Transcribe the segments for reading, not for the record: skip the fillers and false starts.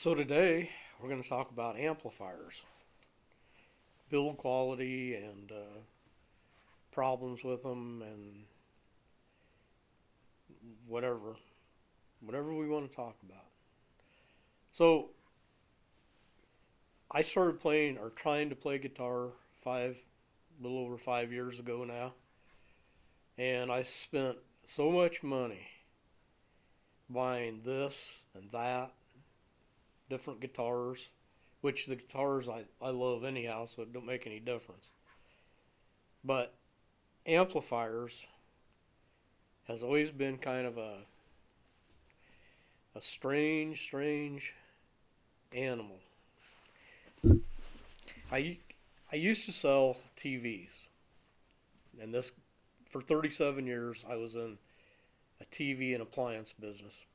So today we're going to talk about amplifiers, build quality, and problems with them, and whatever, whatever we want to talk about. So I started playing or trying to play guitar a little over 5 years ago now, and I spent so much money buying this and that, different guitars, which the guitars I love anyhow, so it don't make any difference. But amplifiers has always been kind of a strange animal. I used to sell TVs, and this for 37 years I was in a TV and appliance business.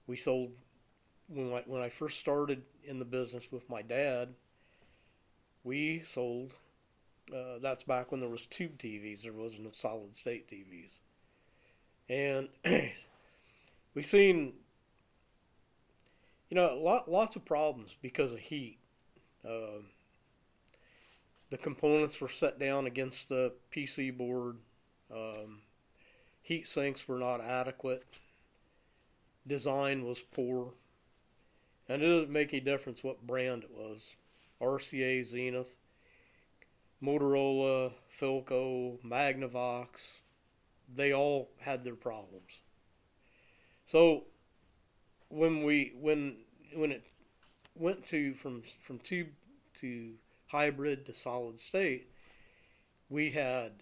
We sold when I first started in the business with my dad. We sold. That's back when there was tube TVs. There wasn't no solid state TVs, and we seen lots of problems because of heat. Uh, the components were set down against the PC board. Heat sinks were not adequate. Design was poor. And it doesn't make any difference what brand it was. RCA, Zenith, Motorola, Philco, Magnavox. They all had their problems. So when it went to from tube to hybrid to solid state, we had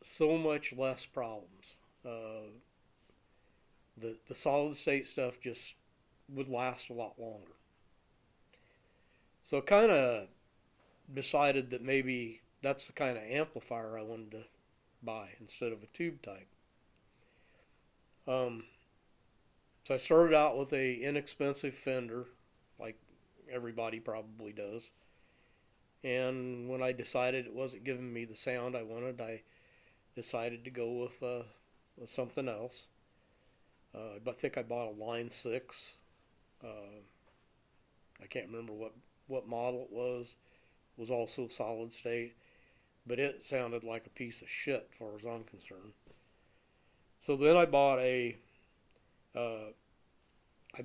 so much less problems. The solid state stuff just would last a lot longer. So kind of decided that maybe that's the kind of amplifier I wanted to buy instead of a tube type. So I started out with a inexpensive Fender, like everybody probably does. And when I decided it wasn't giving me the sound I wanted, I decided to go with something else. I think I bought a Line 6. I can't remember what model it was. It was also solid state, but it sounded like a piece of shit as far as I'm concerned. So then I bought uh, a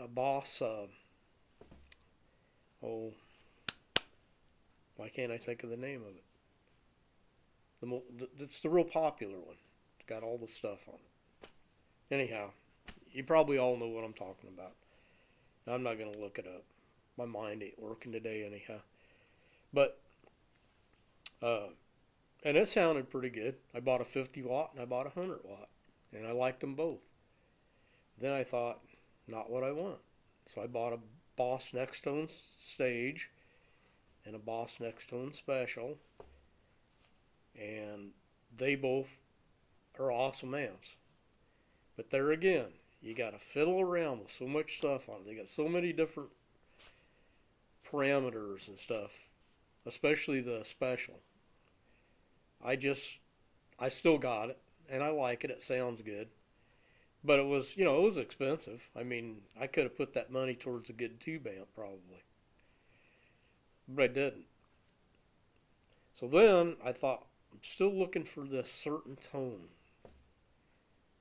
Boss. Why can't I think of the name of it? It's the real popular one. It's got all the stuff on it. Anyhow, you probably all know what I'm talking about. I'm not going to look it up. My mind ain't working today anyhow. But, and it sounded pretty good. I bought a 50 watt and I bought a 100 watt. And I liked them both. Then I thought, not what I want. So I bought a Boss Next Tone Stage and a Boss Next Tone Special. And they both are awesome amps. But there again, you got to fiddle around with so much stuff on it. They got so many different parameters and stuff, especially the special. I still got it, and I like it. It sounds good. But it was expensive. I mean, I could have put that money towards a good tube amp probably. But I didn't. So then I thought, I'm still looking for this certain tone.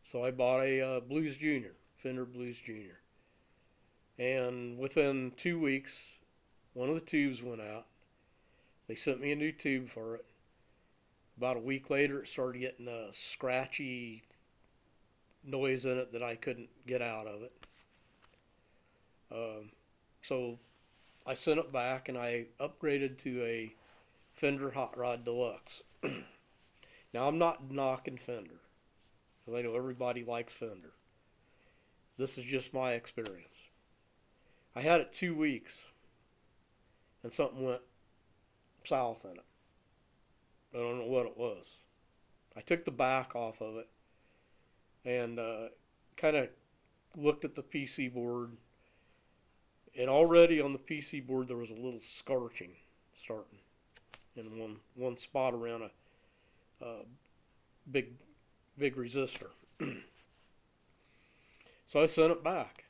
So I bought a Blues Junior, Fender Blues Junior. And within 2 weeks, one of the tubes went out. They sent me a new tube for it. About a week later, it started getting a scratchy noise in it that I couldn't get out of it. So I sent it back and I upgraded to a Fender Hot Rod Deluxe. Now, I'm not knocking Fender, because I know everybody likes Fender. This is just my experience. I had it 2 weeks, and something went south in it. I don't know what it was. I took the back off of it, and kind of looked at the PC board, and already on the PC board there was a little scorching starting in one spot around a big resistor. So I sent it back.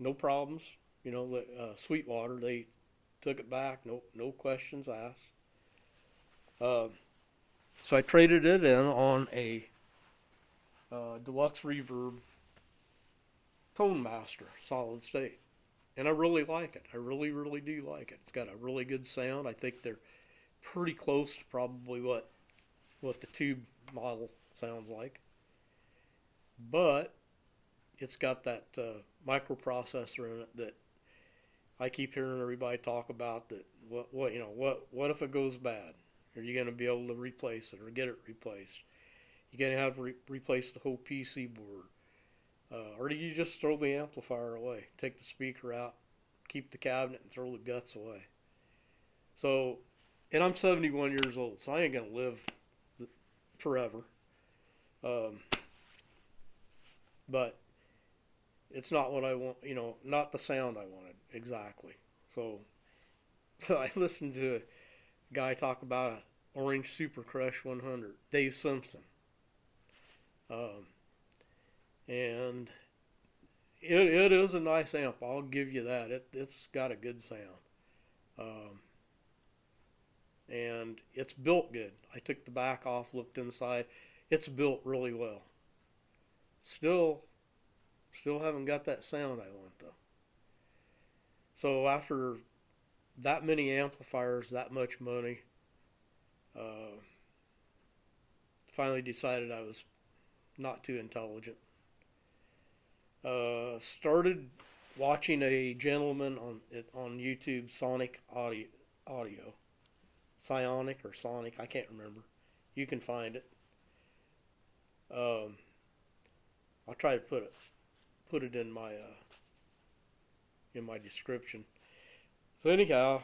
no problems. You know, Sweetwater, they took it back, no questions asked. Uh, so I traded it in on a deluxe reverb Tone Master solid state, and I really like it. I really do like it. It's got a really good sound. I think they're pretty close to probably what the tube model sounds like, but it's got that microprocessor in it that I keep hearing everybody talk about. That what if it goes bad? Are you going to be able to replace it or get it replaced? You're going to have to replace the whole PC board. Or do you just throw the amplifier away? Take the speaker out, keep the cabinet, and throw the guts away. So, and I'm 71 years old, so I ain't going to live forever. But it's not what I want, not the sound I wanted exactly. So I listened to a guy talk about a Orange Super Crush 100, Dave Simpson. And it is a nice amp, I'll give you that. It's got a good sound. And it's built good. I took the back off, looked inside. It's built really well. Still haven't got that sound I want though. So after that many amplifiers, that much money, finally decided I was not too intelligent. Started watching a gentleman on YouTube, Sonic Audio, Psionic or Sonic, I can't remember. You can find it. I'll try to put it in my description. So anyhow,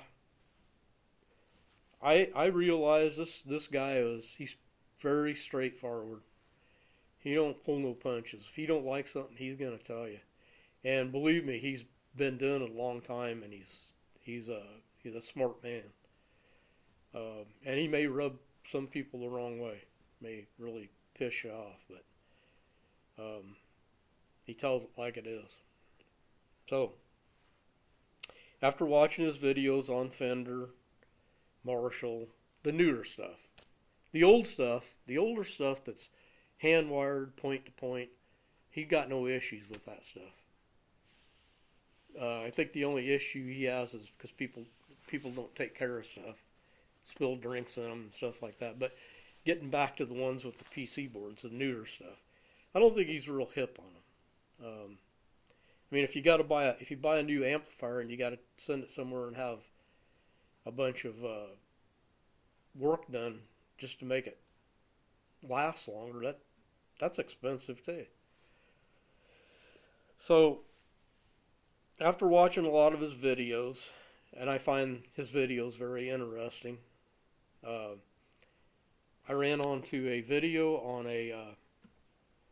I realized this guy he's very straightforward. He don't pull no punches. If he don't like something, he's gonna tell you. And believe me, he's been doing it a long time, and he's a smart man. And he may rub some people the wrong way, may really piss you off, but he tells it like it is. So after watching his videos on Fender, Marshall, the newer stuff, the older stuff that's hand wired, point to point, he got no issues with that stuff. I think the only issue he has is because people don't take care of stuff, spill drinks in them and stuff like that. But getting back to the ones with the PC boards, the newer stuff, I don't think he's real hip on them. I mean, if you buy a new amplifier and you got to send it somewhere and have a bunch of work done just to make it last longer, that's expensive too. So after watching a lot of his videos, and I find his videos very interesting, I ran onto a video on a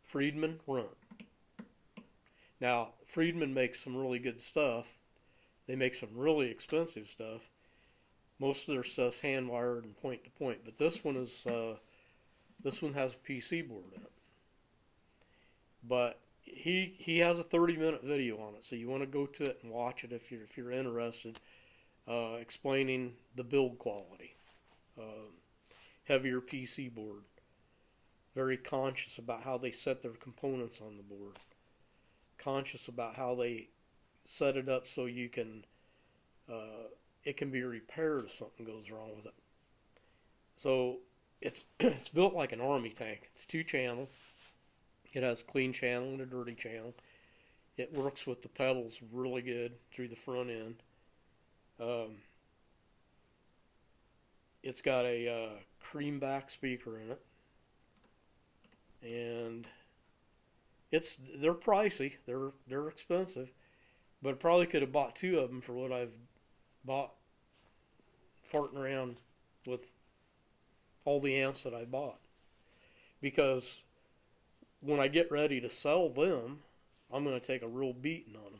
Friedman Runt. Now, Friedman makes some really good stuff. They make some really expensive stuff. Most of their stuff's hand wired and point to point, but this one has a PC board in it. But he has a 30-minute video on it, so you want to go to it and watch it if you're interested. Explaining the build quality, heavier PC board, very conscious about how they set their components on the board, conscious about how they set it up so you can it can be repaired if something goes wrong with it. So it's built like an army tank. It's 2-channel. It has a clean channel and a dirty channel. It works with the pedals really good through the front end. It's got a creamback speaker in it, and they're pricey. They're expensive, but I probably could have bought 2 of them for what I've bought farting around with all the amps that I bought. Because when I get ready to sell them, I'm going to take a real beating on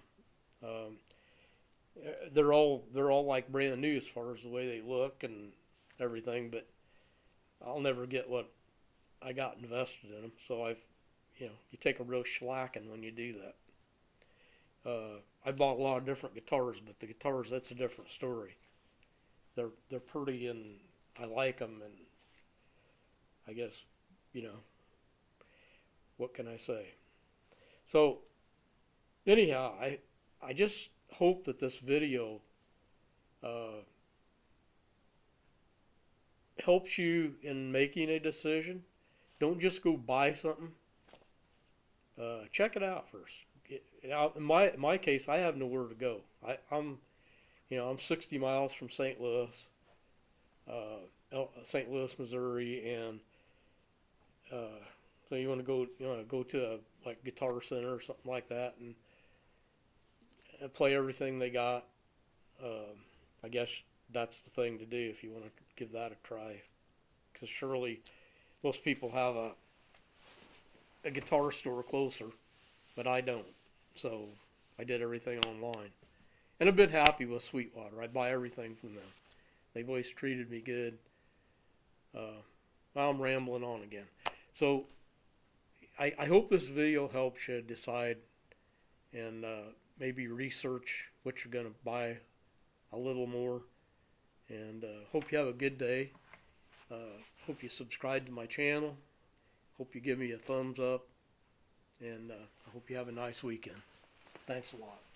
them. They're all like brand new as far as the way they look and everything, but I'll never get what I got invested in them. So you take a real shellacking when you do I bought a lot of different guitars, but the guitars, that's a different story. They're pretty, and I like them, and I guess, you know, what can I say? So anyhow, I just hope that this video helps you in making a decision. Don't just go buy something. Check it out first. In my case, I have nowhere to go. I'm 60 miles from St. Louis, Missouri, and so you want to go to a like Guitar Center or something like that, and play everything they got. I guess that's the thing to do if you want to give that a try, because surely most people have a guitar store closer, but I don't. So I did everything online, and I've been happy with Sweetwater. I buy everything from them. They've always treated me good. Now I'm rambling on again. So I hope this video helps you decide and maybe research what you're going to buy a little more. And hope you have a good day. Hope you subscribe to my channel. Hope you give me a thumbs up. And I hope you have a nice weekend. Thanks a lot.